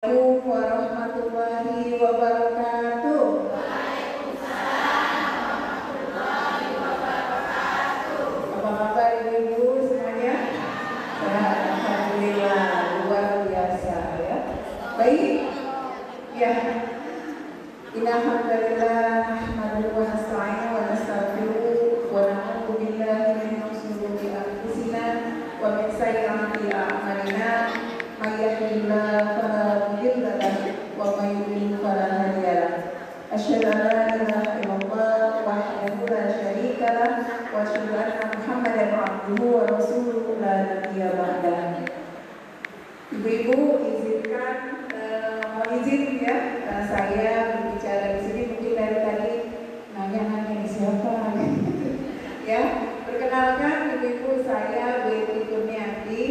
Assalamualaikum warahmatullahi wabarakatuh. Waalaikumsalam warahmatullahi wabarakatuh. Apa kabar ibu-ibu semuanya? Ya, alhamdulillah luar biasa ya. Baik, ya. Innal hamdalillah nahmaduhu wa nasta'inuhu wa nastaghfiruh wa na'udzu billahi min shururi anfusina wa min sayyi'ati a'malina. May yahdihillahu fala mudilla lahu wa may yudlil fala hadiya lahu. Asyhadu an la ilaha illallah wahdahu la syarika lahu wa asyhadu anna Muhammadan abduhu wa rasuluhu la nabiyya ba'dahu. Ibu-ibu izinkan mohon izin ya, saya berbicara di sini mungkin dari tadi nanya-nanya siapa ya. Perkenalkan ibu-ibu, saya Betty Kurniati.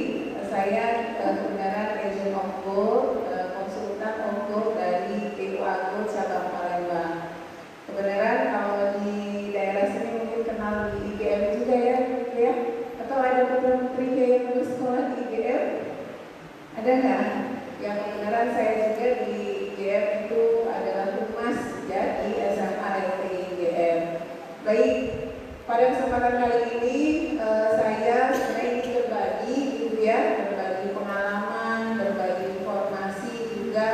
Saya kebenaran Agent of Gold, konsultan of Gold dari PUA Gold cabang Palembang. Kebenaran kalau di daerah sini mungkin kenal di IGM juga ya, atau ada putri yang bersekolah di IGM? Ada nggak? Yang kebenaran saya juga di IGM itu adalah humas ya di SMA LT IGM. Baik, pada kesempatan kali ini saya sebenarnya ingin berbagi gitu ya, berbagi pengalaman, berbagi informasi juga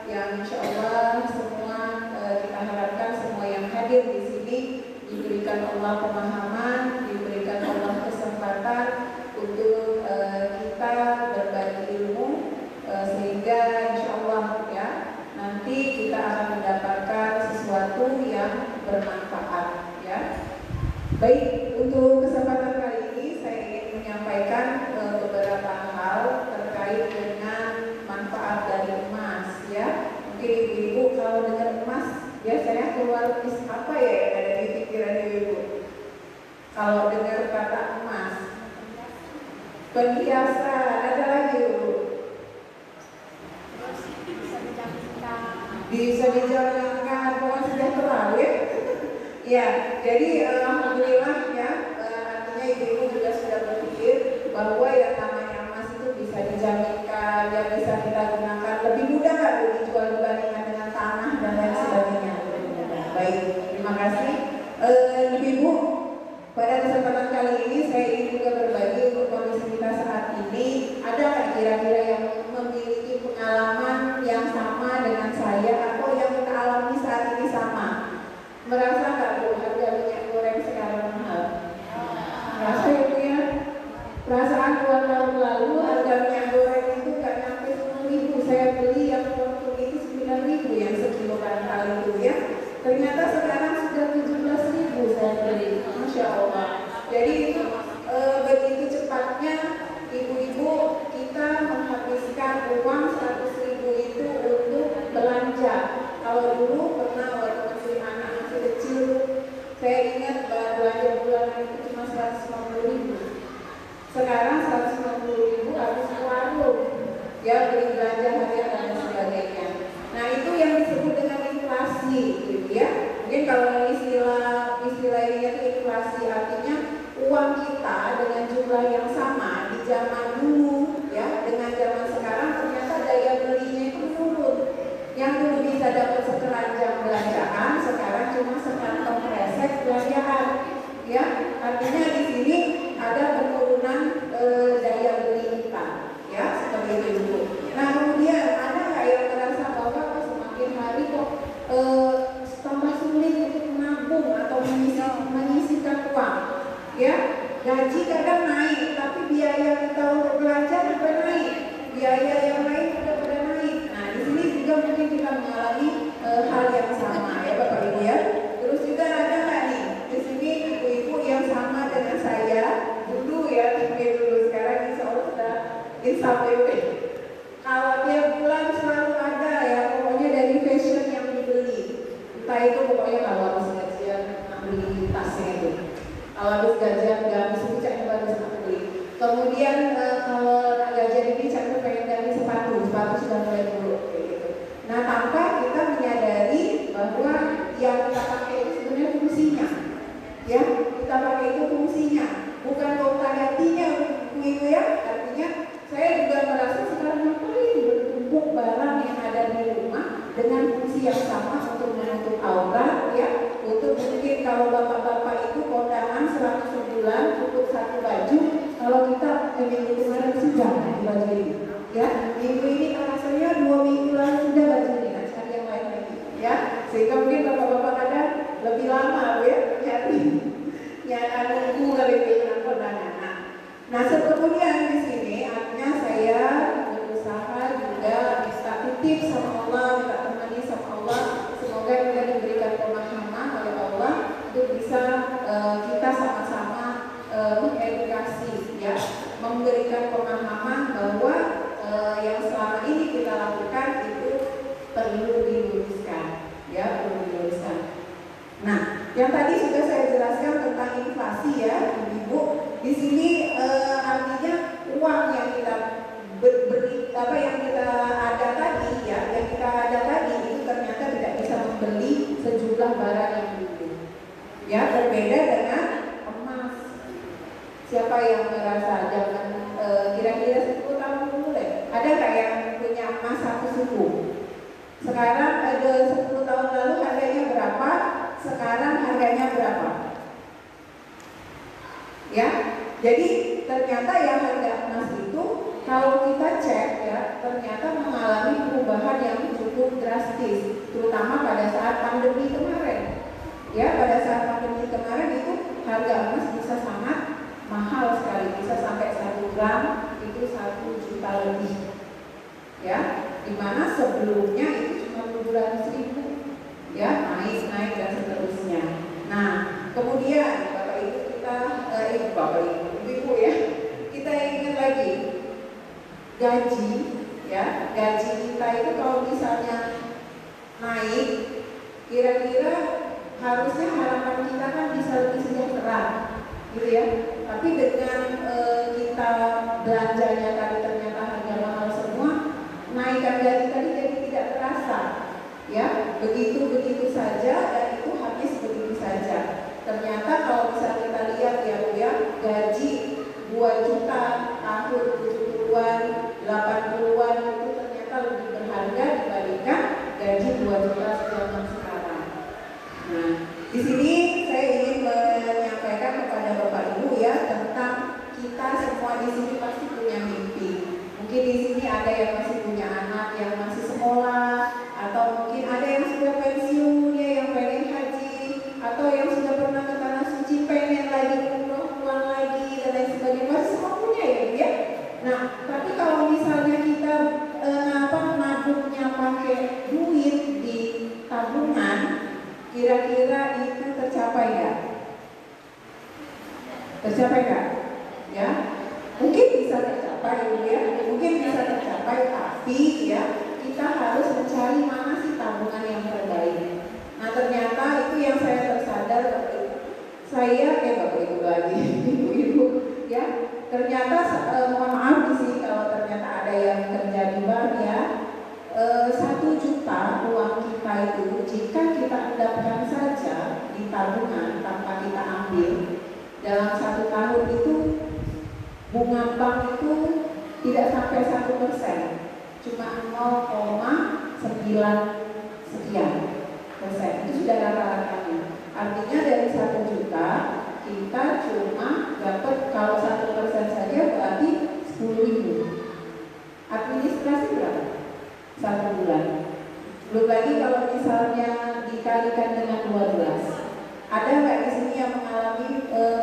yang insya Allah semua kita harapkan semua yang hadir di sini diberikan Allah pemahaman, diberikan Allah kesempatan untuk kita berbagi ilmu sehingga insya Allah ya nanti kita akan mendapatkan sesuatu yang bermanfaat ya. Baik, untuk kesempatan kali ini saya ingin menyampaikan beberapa hal terkait dengan manfaat dari emas ya. Mungkin ibu-ibu kalau dengar emas biasanya keluar apa ya yang ada di pikiran ibu-ibu? Kalau dengar kata emas, perhiasan, ada lagi ibu? Bisa dijalankan, pokoknya sejahtera ya. Ya, jadi alhamdulillah ya, artinya ibu-ibu juga sudah berpikir bahwa yang namanya emas itu bisa dijaminkan, ya bisa kita gunakan lebih mudah nggak dijual dibandingkan dengan tanah dan lain sebagainya. Baik, terima kasih ibu-ibu. Pada kesempatan kali ini saya ingin juga berbagi untuk kondisi kita saat ini. Ada nggak kira-kira yang memiliki pengalaman yang sama dengan saya atau yang kita alami saat ini sama? Merasa nggak bu harga minyak goreng sekarang mahal? Merasa itu ya? Perasaan 2 tahun lalu harga minyak goreng itu nggak nyampe 10.000. Saya beli yang waktu itu 9.000 yang sekilo kali itu ya. Ternyata sekarang sudah 17.000 saya beli. Masya Allah. Jadi itu begitu cepatnya ibu-ibu kita menghabiskan uang 100.000 itu untuk belanja. Kalau dulu pernah waktu masih anak masih kecil, saya ingat belanja bulanan itu cuma 150.000. Sekarang 150.000 harus ke warung, ya beli belanja harian dan sebagainya. Nah itu yang disebut dengan inflasi, gitu ya. Mungkin kalau istilah ini itu inflasi, artinya uang kita dengan jumlah yang sama di zaman dulu, ya dengan zaman sekarang ternyata daya belinya itu menurun. Yang dulu bisa dapat sekeranjang belanjaan, sekarang cuma sekantong kresek belanjaan. Ya, artinya di sini ada penurunan daya beli kita, ya seperti itu dulu. Nah kemudian ada nggak yang merasa bahwa semakin hari kok tambah sulit untuk menabung atau menyisihkan uang? Ya, gaji kadang naik, tapi biaya kita untuk belanja juga naik, biaya yang lain juga pada naik. Nah di sini juga mungkin kita mengalami hal yang sama ya Bapak Ibu ya. Terus juga ada nggak nih di sini ibu-ibu yang sama dengan saya dulu ya, dulu sekarang insya Allah sudah insafWP. Kalau tiap bulan selalu ada ya, pokoknya dari fashion yang dibeli. Entah itu pokoknya kalau habis gajian beli tasnya itu. Kalau habis gajian nggak habis becaknya baru beli. Kemudian kalau gajian ini cakap pengen ganti sepatu sudah mulai dulu kayak gitu. Nah tanpa kita menyadari bahwa yang kita dengan fungsi yang sama untuk menutup aurat ya, untuk mungkin kalau bapak-bapak itu kondangan 100 sebulan cukup satu baju, kalau kita minggu kemarin sudah di baju ini ya, minggu ini rasanya 2 minggu lalu sudah baju ini, nah cari yang lain lagi ya, sehingga mungkin bapak-bapak kadang lebih lama ya nyari nunggu kali dengan kondangan. Nah kemudian di sini artinya saya berusaha juga minta titip sama Allah, minta temani sama Allah, semoga kita diberikan pemahaman oleh Allah untuk bisa kita sama-sama mengedukasi ya, memberikan pemahaman bahwa yang selama ini kita lakukan itu perlu diluruskan ya, perlu diluruskan. Nah, yang tadi sudah saya jelaskan tentang inflasi ya, Ibu. Di sini artinya uang yang kita yang kita ada tadi ya, yang kita ada tadi itu ternyata tidak bisa membeli sejumlah barang yang dulu. Ya, berbeda dengan emas. Siapa yang merasa jangan kira-kira 10 tahun dulu deh. Ada nggak yang punya emas satu suku? Sekarang ada 10 tahun lalu harganya berapa? Sekarang harganya berapa? Ya, jadi ternyata yang harga emas itu kalau kita cek ya, ternyata mengalami perubahan yang cukup drastis, terutama pada saat pandemi kemarin. Ya, pada saat pandemi kemarin itu harga emas bisa sangat mahal sekali, bisa sampai 1 gram itu 1 juta lebih. Ya, dimana sebelumnya itu cuma 700.000. Ya, naik dan seterusnya. Nah, kemudian Bapak Ibu kita Ibu ya, kita ingat lagi gaji ya, gaji kita itu kalau misalnya naik, kira-kira harusnya harapan kita kan bisa lebih sejahtera, gitu ya. Tapi dengan kita belanjanya tadi ternyata harga mahal semua, naikkan gaji tadi jadi tidak terasa. Ya, begitu saja dan itu habis begitu saja. Ternyata kalau bisa kita lihat ya Bu ya, gaji 2 juta tahun 70-an, 80-an itu ternyata lebih berharga dibandingkan gaji 2 juta zaman sekarang. Nah, di sini saya ingin menyampaikan kepada Bapak Ibu ya tentang kita semua di sini pasti punya mimpi. Mungkin di sini ada yang masih punya anak yang masih sekolah, atau mungkin ada yang sudah pensiun ya, yang pengen haji, atau yang sudah pernah ke tanah suci pengen lagi pulang lagi dan lain sebagainya, masih semua punya ya. Nah, tapi kalau misalnya kita nabungnya pakai duit di tabungan, kira-kira itu tercapai nggak? Tercapai nggak? Ya, mungkin bisa tercapai ya, mungkin bisa tercapai, tapi ya kita harus mencari mana sih tabungan yang terbaik. Nah, ternyata itu yang saya tersadar, saya Bapak Ibu lagi, Ibu-ibu ya, ternyata mohon maaf di sini kalau ternyata ada yang kerja di bank ya, 1 juta uang kita itu jika kita endapkan saja di tabungan tanpa kita ambil dalam 1 tahun itu bunga bank itu tidak sampai 1%. Cuma 0,9 sekian persen, itu sudah rata-ratanya. Artinya dari 1 juta kita cuma dapat, kalau 1% saja berarti 10.000. Administrasi berapa? 1 bulan. Belum lagi kalau misalnya dikalikan dengan 12. Ada nggak di sini yang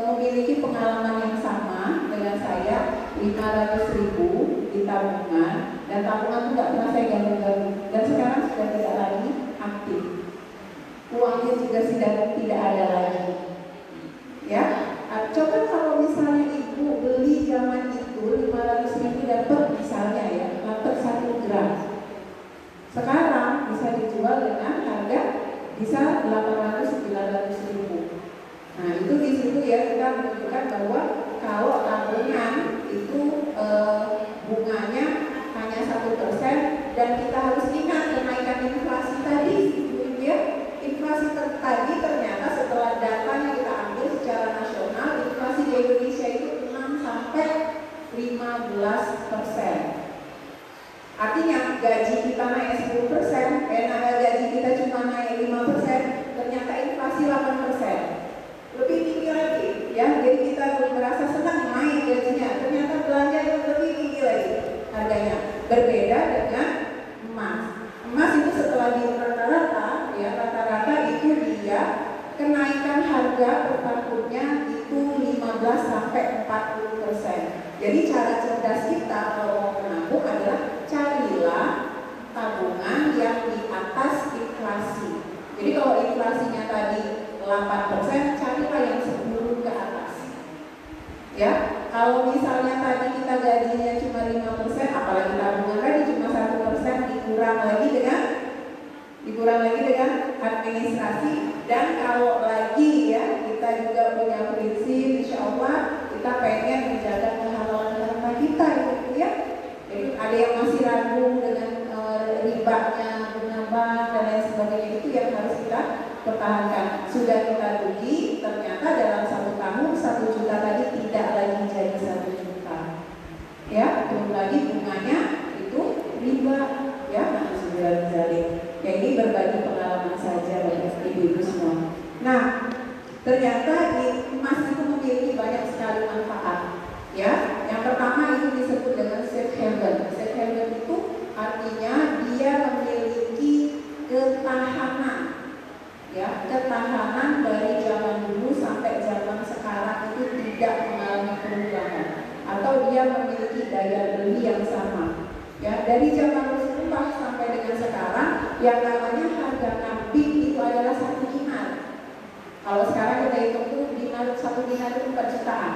memiliki pengalaman yang sama dengan saya, 500.000 di tabungan, dan tabungan itu nggak pernah saya gabung-gabung, dan sekarang sudah tidak lagi aktif, uangnya juga sudah tidak ada lagi. Ya, coba kalau misalnya ibu beli zaman itu 500.000 dapat misalnya ya, dapat 1 gram. Sekarang bisa dijual dengan harga bisa 800-900.000. Nah, itu di situ ya kita menunjukkan bahwa kalau tabungan itu bunganya hanya 1%, dan kita harus ingat kenaikan inflasi tadi, Ibu ya. Inflasi tadi ternyata setelah datanya kita ambil secara nasional, inflasi di Indonesia itu 6-15%. Artinya gaji kita naik 10%, bentuknya itu 15 sampai 40%. Jadi cara cerdas kita kalau mau menabung adalah carilah tabungan yang di atas inflasi. Jadi kalau inflasinya tadi 8%, carilah yang 10 ke atas. Ya, kalau misalnya tadi kita gajinya cuma 5%, apalagi tabungan tadi cuma 1%, dikurang lagi dengan administrasi. Dan kalau lagi ya kita juga punya prinsip, insya Allah kita pengen menjaga kehalalan harta kita gitu ya. Jadi ada yang masih ragu dengan ribanya, bunga bank dan lain sebagainya, itu yang harus kita pertahankan. Sudah kita rugi, ternyata dalam 1 tahun 1 juta tadi tidak lagi jadi 1 juta. Ya, belum lagi bunganya itu riba. Ya, sudah jadi. Ya, ini berbagi pengalaman saja bagi ibu-ibu semua. Nah, ternyata emas itu memiliki banyak sekali manfaat. Ya, yang pertama itu disebut dengan safe haven. Safe haven itu artinya dia memiliki ketahanan. Ya, ketahanan dari zaman dulu sampai zaman sekarang itu tidak mengalami perubahan, atau dia memiliki daya beli yang sama. Ya, dari zaman Rasulullah sampai dengan sekarang, yang namanya harga kambing itu adalah 1 dinar. Kalau sekarang kita hitung tuh dinar, 1 dinar itu 4 jutaan.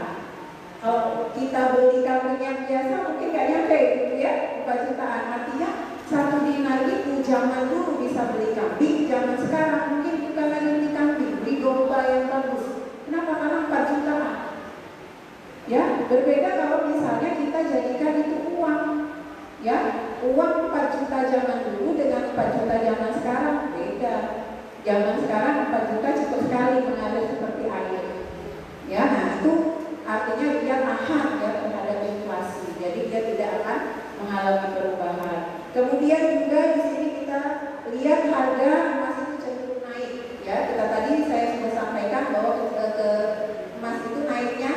Kalau kita beli kambing yang biasa mungkin nggak nyampe gitu ya, 4 jutaan. Artinya 1 dinar itu zaman dulu bisa beli kambing, zaman sekarang mungkin bukan lagi beli kambing, beli domba yang bagus. Kenapa? Karena 4 jutaan. Ya, berbeda kalau misalnya kita jadikan itu uang. Ya, uang 4 juta zaman dulu dengan 4 juta zaman sekarang beda. Zaman sekarang 4 juta cukup sekali mengalir seperti air. Ya, nah itu artinya dia tahan ya terhadap inflasi. Jadi dia tidak akan mengalami perubahan. Kemudian juga di sini kita lihat harga emas itu cenderung naik. Ya, kita tadi saya sudah sampaikan bahwa ke emas itu naiknya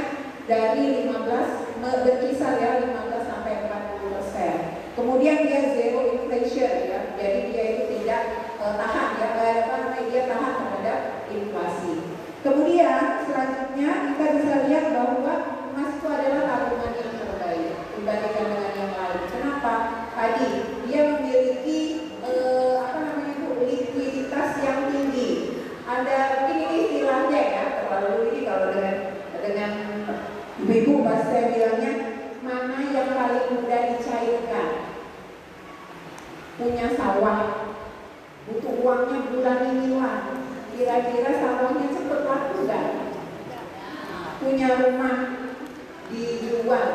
dari 15 berkisar ya 15 sampai 40%. Kemudian dia zero inflation ya, jadi dia itu tidak tahan ya, dia tahan terhadap inflasi. Kemudian selanjutnya kita bisa lihat bahwa emas itu adalah tabungan yang terbaik dibandingkan dengan yang lain. Kenapa? Tadi dia memiliki likuiditas yang tinggi. Ada mungkin ini istilahnya ya, terlalu ini kalau dengan ibu-ibu pas saya bilangnya mana yang paling mudah dicairkan. Punya sawah, butuh uangnya bulan inilah. Kira-kira sawahnya cepat laku kan? Punya rumah dijual,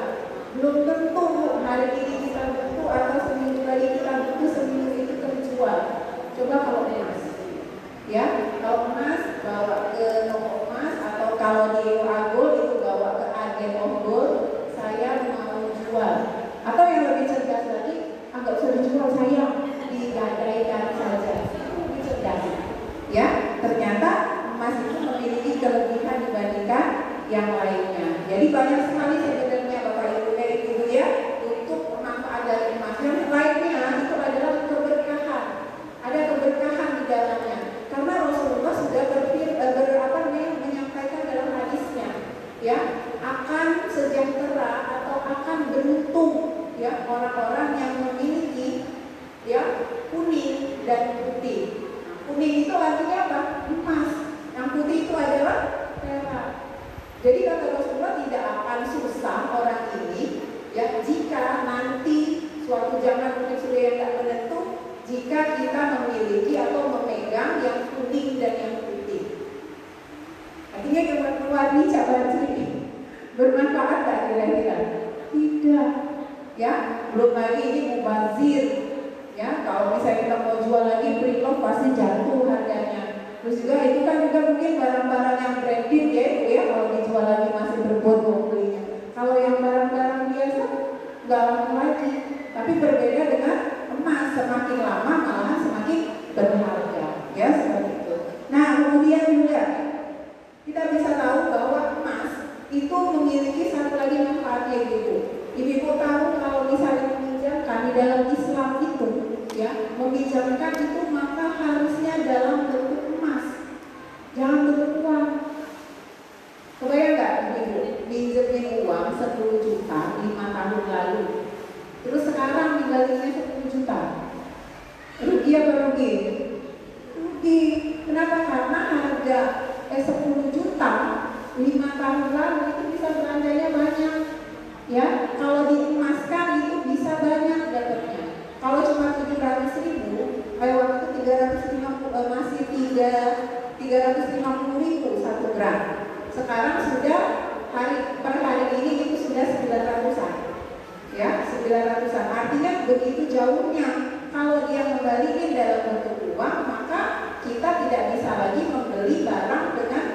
belum tentu hari ini kita butuh atau seminggu lagi kita butuh, seminggu itu terjual. Coba kalau emas, ya kalau emas bawa ke toko emas atau kalau di Agol itu bawa ke agen Ogol, saya mau jual. Atau yang lebih cerdas lagi, agak usah dijual, saya digadaikan saja. Lebih cerdas. Ya, ternyata emas itu memiliki kelebihan dibandingkan yang lainnya. Jadi banyak sekali sebenarnya Bapak Ibu ya untuk manfaat dari emas. Yang lainnya itu adalah keberkahan. Ada keberkahan di dalamnya. Karena Rasulullah sudah menyampaikan dalam hadisnya, ya akan sejahtera atau akan beruntung ya orang-orang yang memiliki ya kuning dan putih. Kuning itu artinya apa? Emas. Yang putih itu adalah perak. Jadi kata Rasulullah tidak akan susah orang ini ya jika nanti suatu zaman mungkin sudah yang tak menentu, jika kita memiliki atau memegang yang kuning dan yang putih. Artinya warna cabai ini bermanfaat tak kira-kira? Tidak. Ya, belum lagi ini mubazir. Ya, kalau misalnya kita mau jual lagi pre-love pasti jatuh harganya. Terus juga itu kan juga mungkin barang-barang yang branded ya, ya kalau dijual lagi masih berbondong belinya. Kalau yang barang-barang biasa nggak laku lagi. Tapi berbeda dengan emas, semakin lama malah semakin berharga. Ya seperti itu. Nah kemudian juga kita bisa tahu bahwa emas itu memiliki satu lagi manfaatnya gitu. Ibu tahu kalau misalnya meminjamkan di dalam Islam itu, ya meminjamkan itu maka harusnya dalam bentuk emas, jangan bentuk uang. rugi? Rugi. Kenapa? Karena harga 10 juta 5 tahun lalu itu bisa belanjanya banyak. Ya, kalau diemaskan itu bisa banyak dapatnya. Kalau cuma 700.000, kayak waktu itu 350 masih 350.000 1 gram. Sekarang sudah per hari ini itu sudah 900-an. Ya, 900-an. Artinya begitu jauhnya. Kalau dia membalikin dalam bentuk uang, maka kita tidak bisa lagi membeli barang dengan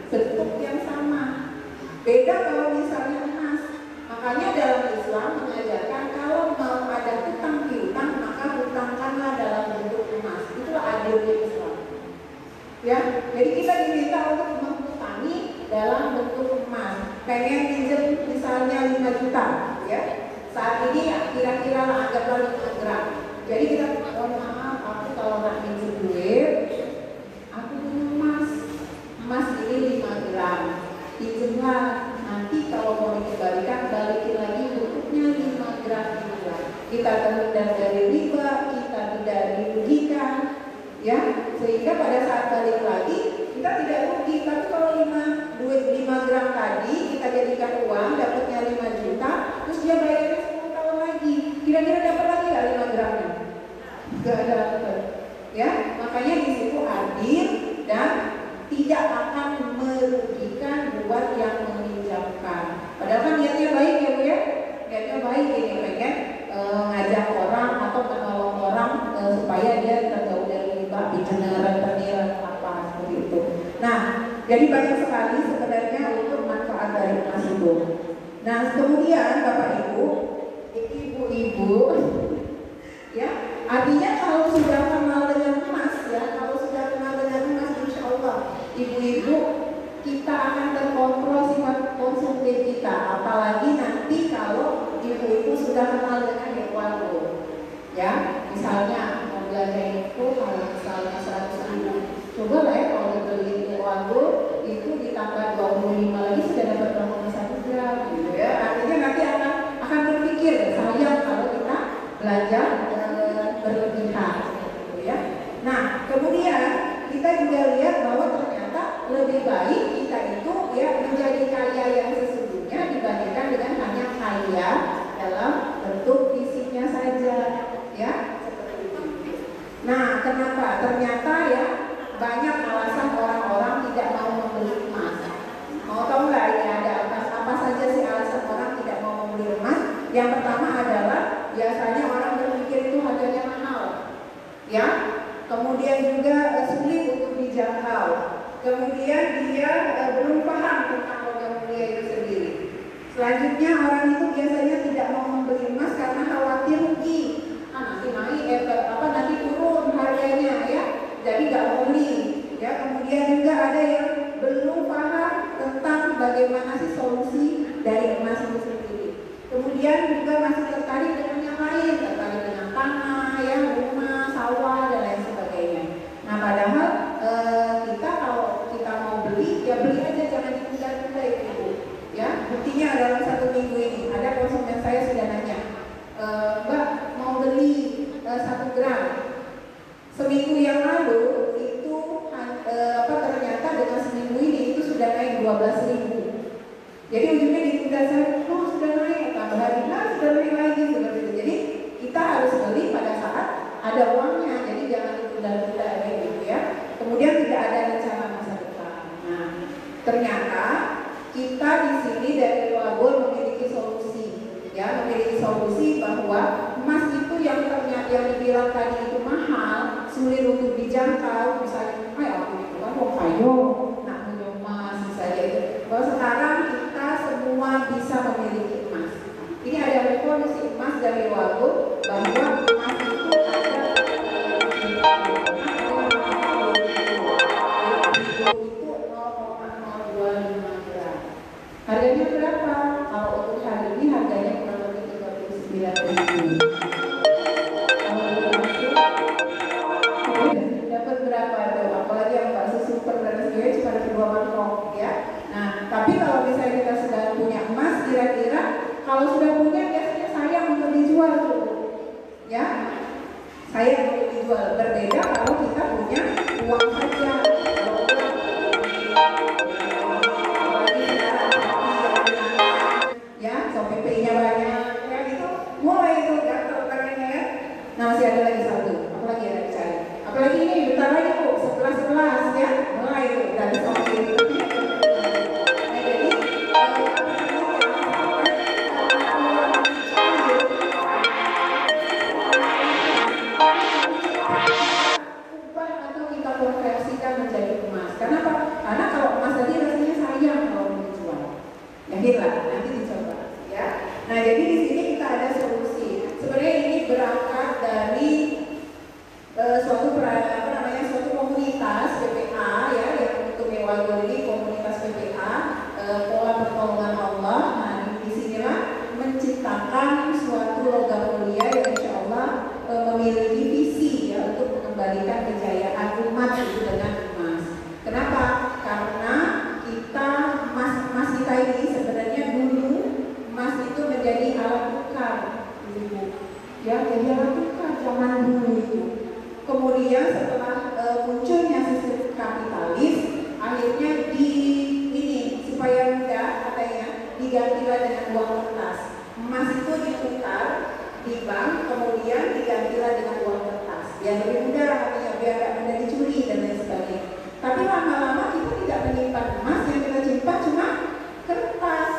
bentuk yang sama. Beda kalau misalnya emas. Makanya dalam Islam mengajarkan kalau mau ada hutang piutang, maka hutangkanlah dalam bentuk emas. Itulah adilnya Islam. Ya, jadi kita diminta untuk menghutangi dalam bentuk emas. Pengen pinjam misalnya 5 juta, ya. Saat ini ya, kira-kira anggaplah 5 gram. Jadi kita, oh maaf, aku kalau nak pinjam duit, aku punya emas ini 5 gram. Pinjamlah, nanti kalau mau dikembalikan, balikin lagi bentuknya 5 gram. Kita terhindar dari riba, kita tidak dirugikan, ya. Sehingga pada saat balik lagi, kita tidak rugi. Tapi kalau duit 5 gram tadi, kita jadikan uang, dapatnya 5 juta, terus dia bayarnya 10 tahun lagi. Kira-kira dapat lagi nggak 5 gramnya? Nggak dapat. Ya, makanya di situ adil dan tidak akan merugikan buat yang meminjamkan. Padahal kan niatnya baik ya Bu ya, niatnya baik ini pengen ngajak orang atau menolong orang supaya dia terjauh dari riba, penipuan apa seperti itu. Nah, jadi banyak sekali sebenarnya untuk manfaat dari emas itu. Nah, kemudian Bapak Ibu, ibu-ibu, ya, artinya kalau sudah kenal dengan emas, ya, kalau sudah kenal dengan emas, insya Allah, ibu-ibu kita akan terkontrol sifat konsumtif kita. Apalagi nanti kalau ibu-ibu sudah kenal dengan Equalgo, ya, misalnya mau belanja itu kalau misalnya 100.000, coba lah ya kalau dibeli Equalgo itu ditambah 25 lagi sudah dapat 21 gram, gitu ya. Artinya nanti akan berpikir sayang kalau kita belanja berlebihan, gitu ya. Nah, kemudian kita juga lihat bahwa ternyata lebih baik kita itu ya menjadi kaya yang sesungguhnya dibandingkan dengan hanya kaya dalam bentuk fisiknya saja, ya. Nah, kenapa? Ternyata ya banyak alasan orang-orang tidak mau membeli emas. Mau tahu nggak ini ada apa saja sih alasan orang tidak mau membeli emas? Yang pertama adalah biasanya orang berpikir itu harganya mahal, ya. Kemudian juga sulit untuk dijangkau. Kemudian dia belum paham tentang logam mulia itu sendiri. Selanjutnya orang itu biasanya tidak mau membeli emas karena khawatir rugi. Nanti naik, nanti turun harganya, ya. Jadi nggak mau beli. Ya, kemudian juga ada yang belum paham tentang bagaimana sih solusi dari emas itu sendiri. Kemudian juga masih tertarik dengan yang lain, tertarik dengan tanah, ya, rumah, sawah dan lain sebagainya. Nah, padahal kita kalau kita mau beli, ya beli aja, jangan ditunda-tunda itu. Ya, buktinya dalam 1 minggu ini ada konsumen saya sudah nanya, Mbak mau beli 1 gram. Seminggu yang lalu itu ternyata dengan seminggu ini itu sudah naik 12.000. Jadi ujungnya ditunda, saya sudah naik, tambah hari sudah naik lagi seperti itu. Jadi kita harus beli pada saat ada uangnya. Jadi jangan ditunda-tunda gitu ya. Kemudian tidak ada rencana masa depan. Nah, ternyata kita di sini dari Equalgo memiliki solusi, ya, memiliki solusi bahwa emas itu yang ternyata yang dibilang tadi itu mahal, sulit untuk dijangkau, misalnya, aku itu kan mau kayu, nak punya emas, misalnya itu. Bahwa sekarang kita semua bisa memiliki emas. Ini ada revolusi emas dari Equalgo bahwa emas itu ada harganya berapa? Kalau untuk hari ini harganya kurang lebih 39.000. Kalau Berbeda kalau kita punya uang saja. Kalau uang ya, PP-nya banyak, ya itu mulai itu gatel tangannya kan. Nah masih ada lagi satu, apalagi ada dicari. Apalagi ini bentar lagi Bu, 11 ya, mulai itu dari sampai itu. Nah jadi ubah atau kita konversikan menjadi emas. Kenapa? Karena kalau emas tadi rasanya sayang kalau dijual. Yakinlah, nanti dicoba ya. Nah jadi di sini kita ada solusi. Sebenarnya ini berangkat dari suatu suatu komunitas PPA ya, yang untuk Ewagol ini komunitas PPA, pola pertolongan Allah. Nah di sinilah menciptakan suatu logam mulia yang insya Allah memiliki visi ya untuk mengembalikan kejayaan umat itu dengan emas. Kenapa? Karena emas kita ini sebenarnya dulu emas itu menjadi alat tukar, Ibu. Ya, jadi alat tukar zaman dulu itu. Kemudian setelah munculnya sistem kapitalis, akhirnya supaya mudah katanya digantilah dengan uang kertas. Emas itu ditukar di bank, kemudian digantilah dengan uang kertas. Biar lebih mudah katanya, biar tidak mudah dicuri dan lain sebagainya. Tapi lama-lama kita tidak menyimpan emas, yang kita simpan cuma kertas.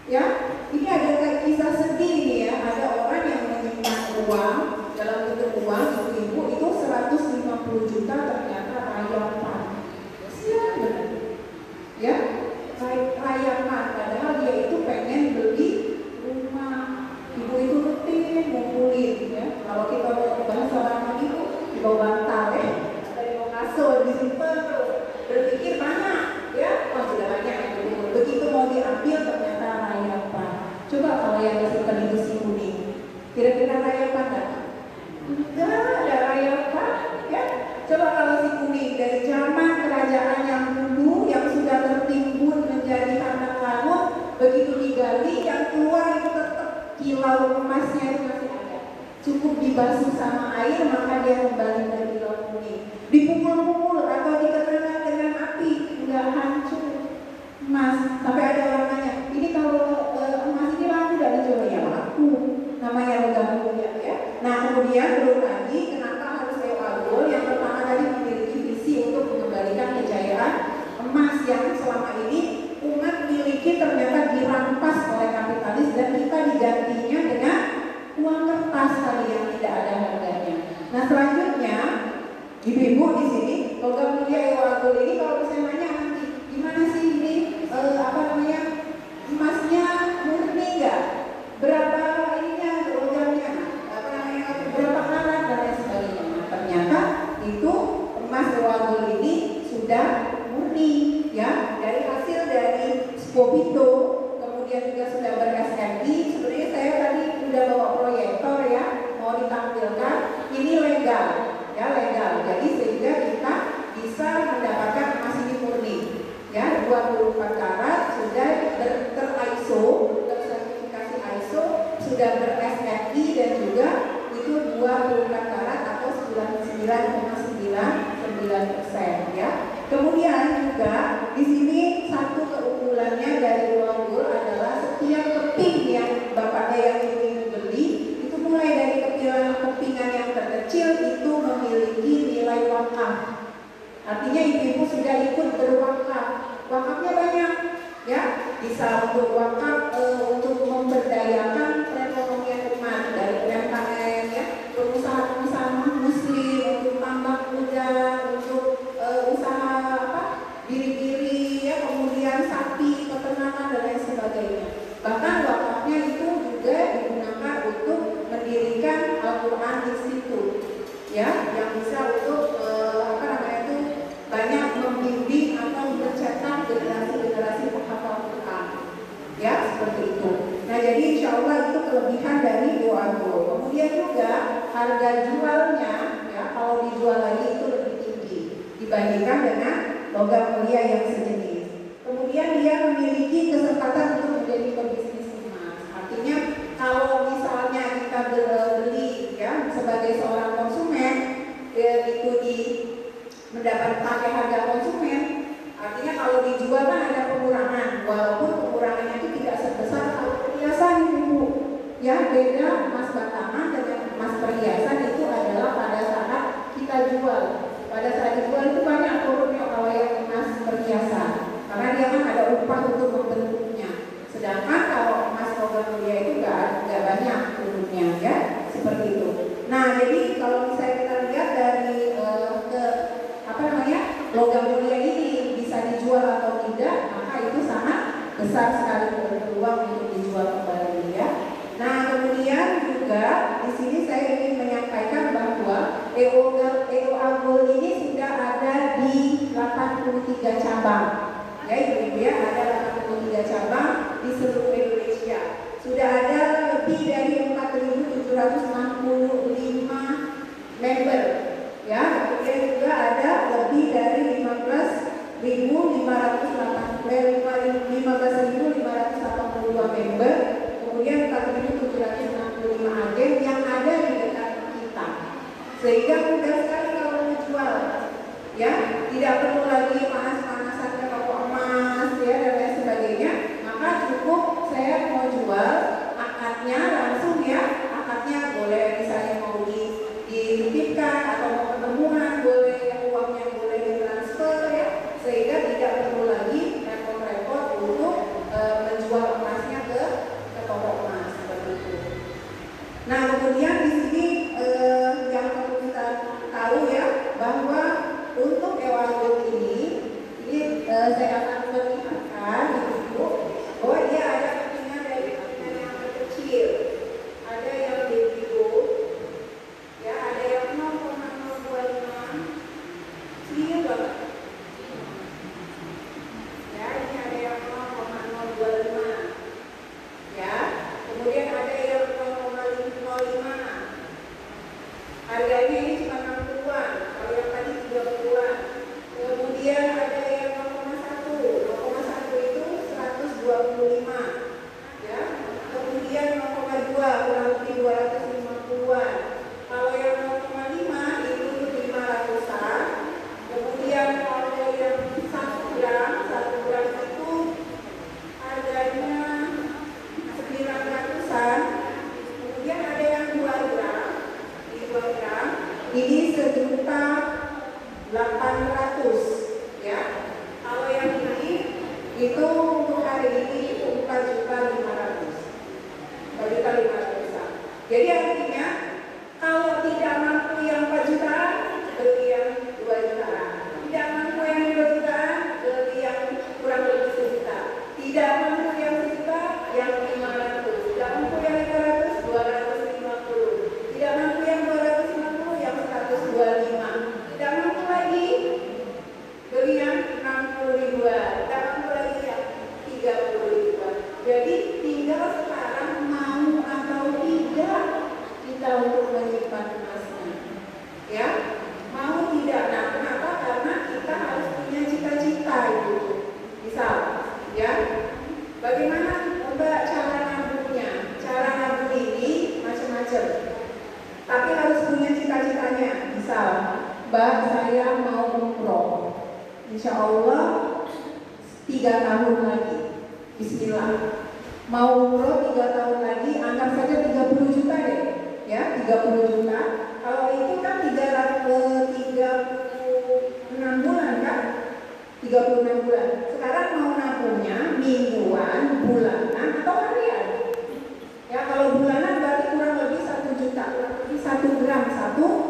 Ya, ini ada kisah sedih nih ya, ada orang yang menyimpan uang dalam bentuk uang ibu-ibu itu 150 juta ternyata rayapan. Kasihan benar. Ya, rayapan padahal dia itu pengen beli rumah. Ibu itu rutin ngumpulin ya. Kalau kita mau bahasa orang itu di bawah bantal ya, dari bawah kasur disimpan terus. Berpikir banyak ya, oh sudah banyak yang begitu mau diambil ternyata rayapan. Coba kalau yang disimpan itu si kuning, kira-kira rayapan enggak? Enggak ada rayapan ya. Coba kalau si kuning dari zaman kerajaan yang dulu yang sudah tertimbun menjadi harta karun, begitu digali yang keluar itu tetap kilau emasnya itu masih ada. Cukup dibasuh sama air maka dia kembali dari kilau kuning. Dipukul-pukul atau dikenakan dengan api enggak hancur emas. Sampai ada orang nanya, ini kalau emas ini laku tidak dijual? Ya laku, namanya logam mulia ya. Nah kemudian belum lagi kenapa harus Ewagol? Yang pertama tadi memiliki visi untuk mengembalikan kejayaan emas yang selama ini umat miliki ternyata dirampas oleh kapitalis dan kita digantinya dengan uang kertas tadi yang tidak ada harganya. Nah selanjutnya ibu-ibu di sini logam mulia Ewagol ini kalau misalnya nanya nanti gimana sih ini emasnya murni nggak? Berapa ininya logamnya? Berapa karat dan lain sebagainya. Nah, ternyata itu emas Ewagol ini sudah murni ya, dari hasil dari Spobito, kemudian juga sudah ber-SMI. Sebenarnya saya tadi sudah bawa proyektor ya, mau ditampilkan. Ini legal ya, legal. Jadi sehingga kita bisa mendapatkan emas ini murni ya, 24 karat, sudah ter-ISO, tersertifikasi ISO, sudah ber-SMI dan juga itu 24 karat atau 99,99% ya. Kemudian juga di sini satu keunggulannya dari Ewagol adalah setiap keping yang bapaknya yang ibu beli itu mulai dari kepingan yang terkecil itu memiliki nilai wakaf. Artinya ibu-ibu sudah ikut berwakaf. Wakafnya banyak ya, bisa untuk wakaf untuk memberdayakan perekonomian umat dari UMKM ya, pengusaha-pengusaha muslim, untuk tambak udang, untuk usaha biri-biri ya, kemudian sapi, peternakan dan lain sebagainya. Bahkan wakafnya itu juga digunakan untuk mendirikan Al-Quran Institute ya, yang bisa untuk banyak membimbing atau mencetak generasi-generasi penghafal Quran ya, seperti itu. Nah jadi insya Allah itu kelebihan dari Ewagol. Kemudian juga harga jualnya ya, kalau dijual lagi itu lebih tinggi dibandingkan dengan logam mulia yang sejenis. Kemudian dia memiliki kesempatan untuk menjadi pebisnis emas. Artinya kalau misalnya kita beli ya sebagai seorang konsumen, mendapat pakai harga konsumen. Artinya kalau dijual kan ada pengurangan, walaupun pengurangannya itu tidak sebesar kalau perhiasan ibu. Ya, beda emas batangan dengan emas perhiasan itu adalah pada saat kita jual. Pada saat dijual itu banyak turunnya kalau yang emas perhiasan, karena dia kan ada upah untuk membentuknya. Sedangkan kalau emas logam mulia itu nggak banyak turunnya, ya seperti itu. Nah, jadi kalau misalnya kita lihat dari logam mulia ini bisa dijual atau tidak, maka itu sangat besar sekali peluang untuk dijual kembali, ya. Nah, kemudian juga di sini saya ingin menyampaikan bahwa EOA Gold ini sudah ada di 83 cabang. Ya, Ibu ya, ada 83 cabang di seluruh Indonesia. Sudah ada lebih dari 4.765 member. Ya, kemudian juga ada lebih dari 15.582 member, kemudian 4.765 agen yang ada di dekat kita, sehingga mudah sekali kalau menjual, ya tidak perlu lagi panas-panasan ke toko emas, ya dan lain sebagainya. Maka cukup saya mau jual, akadnya langsung, ya akadnya boleh misalnya mau dititipkan atau mau ketemuan, boleh yang uangnya boleh ditransfer, ya sehingga tidak perlu lagi repot-repot untuk menjual emasnya ke toko emas seperti itu. Nah, kemudian di sini yang perlu kita tahu, ya bahwa untuk EOA Gold ini saya akan perlihatkan Ibu bahwa dia ada kepingan dari kepingan yang kecil, ada yang baby gold, ya ada yang 0,025 kecil banget. Ya, ini ada yang 0,025. Ya, kemudian ada yang 0,05. Harganya ini cuma 60-an, kalau yang tadi 30-an. Kemudian ada yang 0,1. 0,1 itu 125. Ya. Kemudian 0,2 kurang lebih 250-an. Kalau yang 0,5 itu 500-an. Kemudian kalau yang 1 gram itu harganya 900-an. Kemudian ada yang 2 gram. Di 2 gram ini 1.800.000, ya. Kalau yang ini itu untuk hari ini itu 4.500.000. 4.500.000. Jadi artinya kalau tidak mampu yang 4 jutaan, beli yang 2 jutaan. Tidak mampu yang 2 jutaan, beli yang kurang lebih 1 juta. Tidak mampu yang 1 juta, yang 500. Tidak mampu yang 500, 250. Tidak mampu yang 250, yang 125. Tidak mampu lagi, beli yang 60 ribuan. Tidak mampu lagi yang 30 ribuan. Jadi tinggal sekarang mau atau tidak kita untuk menyimpan emasnya, ya mau tidak. Nah, kenapa? Karena kita harus punya cita-cita itu. Misal, ya bagaimana Mbak cara nabungnya? Cara nabung ini macam-macam, tapi harus punya cita-citanya. Misal, Mbak saya mau umroh, insya Allah 3 tahun lagi, Bismillah. Mau umroh 3 tahun lagi, anggap saja 30 juta deh, ya 30 juta. Kalau itu kan 36 bulan kan, 36 bulan. Sekarang mau nabungnya mingguan, bulanan atau harian? Ya kalau bulanan berarti kurang lebih 1 juta, kurang lebih 1 gram satu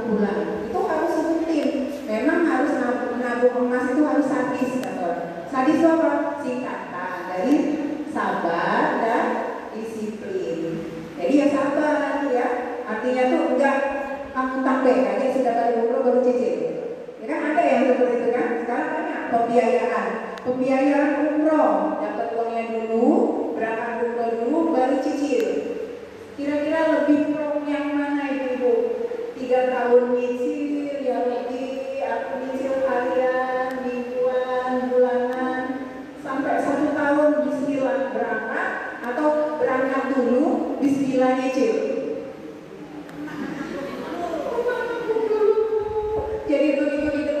bulan. Itu harus rutin. Memang harus nabung emas itu harus sadis, kan? Sadis itu apa? Singkatan dari sabar dan disiplin. Jadi ya sabar, ya. Artinya tuh enggak utang aja sudah kali umroh baru cicil. Ya kan ada yang seperti itu kan? Sekarang banyak pembiayaan umroh, dapat uangnya dulu, berangkat umroh dulu, baru cicil. Kira-kira lebih pro yang mana Ibu? 3 tahun nyicil, ya lebih aku nyicil harian, mingguan, bulanan, sampai 1 tahun bismillah berangkat, atau berangkat dulu, bismillah nyicil. Jadi begitu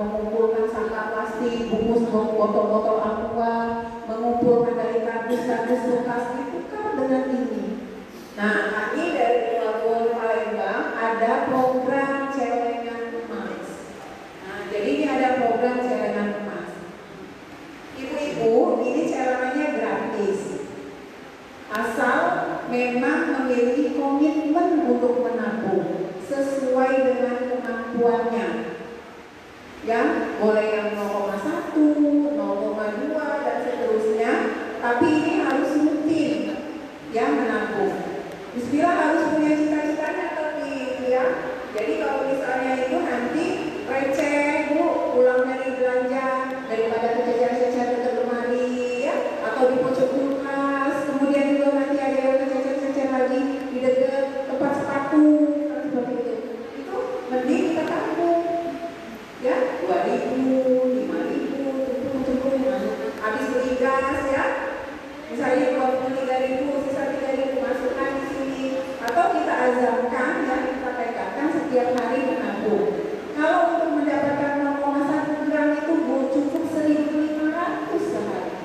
mengumpulkan sampah plastik, botol-botol aqua, mengumpulkan dari kardus-kardus bekas, ditukar dengan ini. Nah, kami dari Keluarga Palembang ada program celengan emas. Nah, jadi ini ada program celengan emas. Ibu-ibu, ini celengannya gratis. Asal memang memiliki komitmen untuk menabung sesuai dengan kemampuannya. Yang boleh yang 0,1, 0,2 dan seterusnya, tapi ini harus rutin yang menabung. Bismillah harus punya cita-citanya tapi ya. Jadi kalau misalnya itu nanti receh Bu, pulang dari belanja daripada kececer-cecer dekat lemari ya, atau di pojok kulkas, kemudian juga nanti ada yang kececer-cecer lagi di dekat tempat sepatu, seperti itu mending kita tabung ya, 2.000, 5.000, cukup habis beli gas ya, misalnya kalau 3.000 sisa 3.000 masukkan di sini, atau kita azamkan ya, kita tegakkan setiap hari menabung. Kalau untuk mendapatkan 0,1 gram itu cukup 1.500 sehari.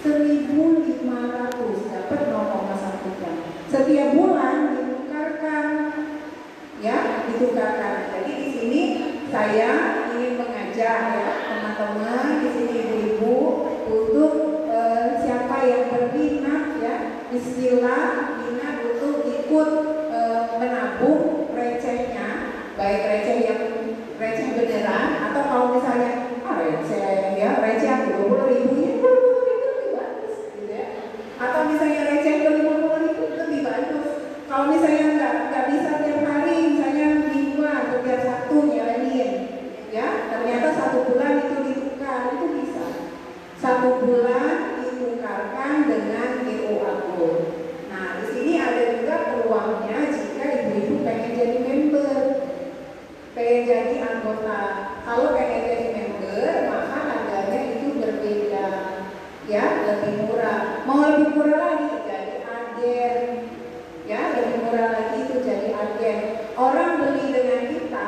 1.500 dapat 0,1 gram. Setiap bulan ditukarkan, ya, ditukarkan. Jadi di sini saya ingin mengajak ya teman-teman di sini ibu-ibu untuk siapa yang berminat ya, Bismillah minat untuk ikut menabung recehnya, baik receh yang receh beneran atau kalau misalnya receh ya, receh yang 20.000 ya 20.000 lebih bagus gitu ya, atau misalnya receh ke 50.000 lebih bagus. Kalau misalnya nggak bisa tiap hari, misalnya mingguan atau tiap Sabtu nyalain ya, ternyata 1 bulan itu ditukar, itu bisa 1 bulan ditukarkan dengan GO Agung. Nah, di sini ada juga peluangnya jika ibu-ibu pengen jadi member, pengen jadi anggota. Kalau pengen jadi member, maka harganya itu berbeda, ya, lebih murah. Mau lebih murah lagi jadi agen, ya, lebih murah lagi itu jadi agen. Orang beli dengan kita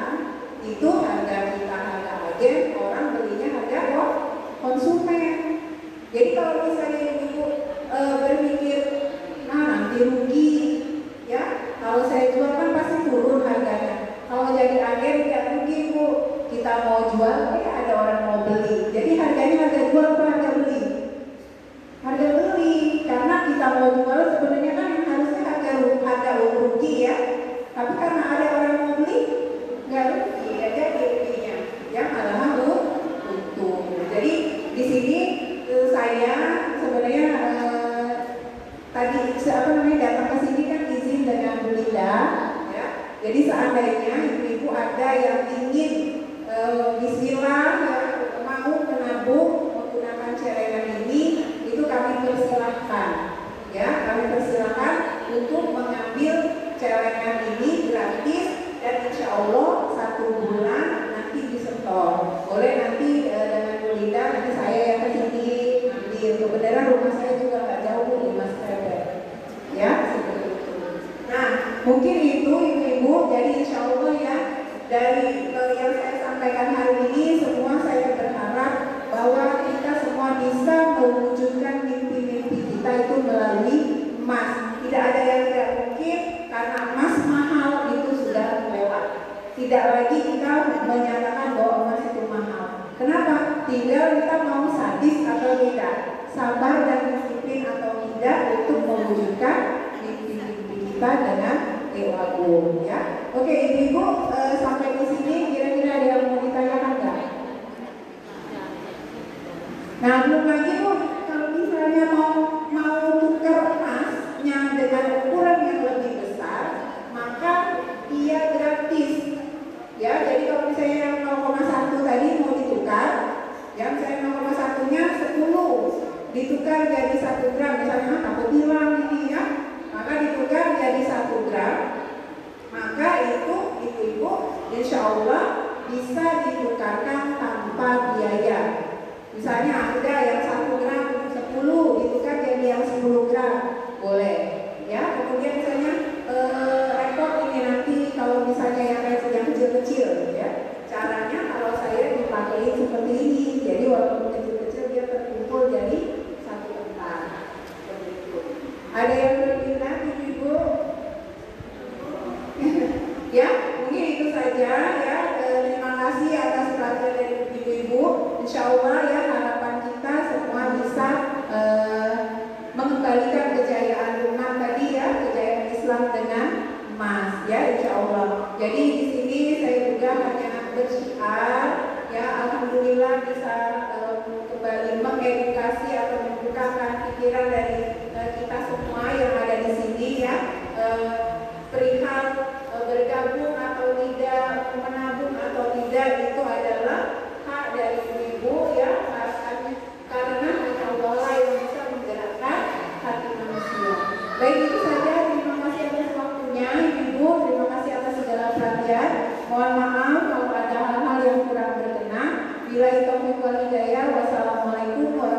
itu harga kita harga agen, orang belinya harga konsumen. Jadi kalau misalnya ibu berpikir, nah nanti rugi, ya, kalau saya jual kan pasti turun harganya. Kalau jadi agen tidak rugi Bu, kita mau jual, ada orang mau beli. Jadi harganya harga jual atau harga beli? Harga beli, karena kita mau jual sebenarnya kan harusnya harga rugi ya. Tapi karena ada orang mau beli, nggak rugi, aja ruginya, ya malahan untung. Jadi di sini saya sebenarnya tadi datang ke sini kan izin dengan Bu Linda, ya. Jadi seandainya ibu-ibu ada yang ingin Bismillah ya, mau menabung menggunakan celengan ini, itu kami persilahkan, ya, kami persilahkan untuk mengambil celengan ini gratis dan insya Allah 1 bulan nanti disetor. Boleh nanti dengan Bu Linda, nanti saya yang kesini ambil. Kebenaran rumah saya juga nggak jauh di Mas Trevor, ya, seperti itu. Nah, mungkin itu ibu-ibu. Jadi insya Allah ya, dari yang saya sampaikan hari ini semua saya berharap bahwa kita semua bisa mewujudkan mimpi-mimpi kita itu melalui emas. Tidak ada yang tidak mungkin karena emas mahal itu sudah lewat. Tidak lagi kita menyatakan bahwa emas itu mahal. Kenapa? Tinggal kita mau sadis atau tidak, sabar dan disiplin atau tidak untuk mewujudkan mimpi-mimpi kita dengan Agung, ya. Oke, ibu-ibu sampai di sini kira-kira ada yang mau ditanyakan nggak? Nah, belum lagi Bu, kalau misalnya mau tukar emasnya dengan ukuran yang lebih besar, maka ia gratis. Ya, jadi kalau misalnya yang 0,1 tadi mau ditukar, yang saya 0,1-nya 10 ditukar jadi 1 gram, misalnya takut hilang ini ya, maka ditukar jadi 1 gram, maka itu ibu-ibu insya Allah bisa ditukarkan tanpa biaya. Misalnya ada yang 1 gram 10 ditukar jadi yang 10 gram, boleh ya. Kemudian misalnya repot ini nanti kalau misalnya yang kecil-kecil ya, caranya kalau saya pikiran dari kita semua yang ada di sini ya, perihal bergabung atau tidak, menabung atau tidak, itu adalah hak dari ibu ya, karena hanya Allah lah yang bisa menggerakkan hati manusia. Baik, itu saja. Terima kasih atas waktunya Ibu, terima kasih atas segala perhatian. Mohon maaf kalau ada hal-hal yang kurang berkenan. Bila itu wal hidayah. Wassalamualaikum warahmatullahi wabarakatuh.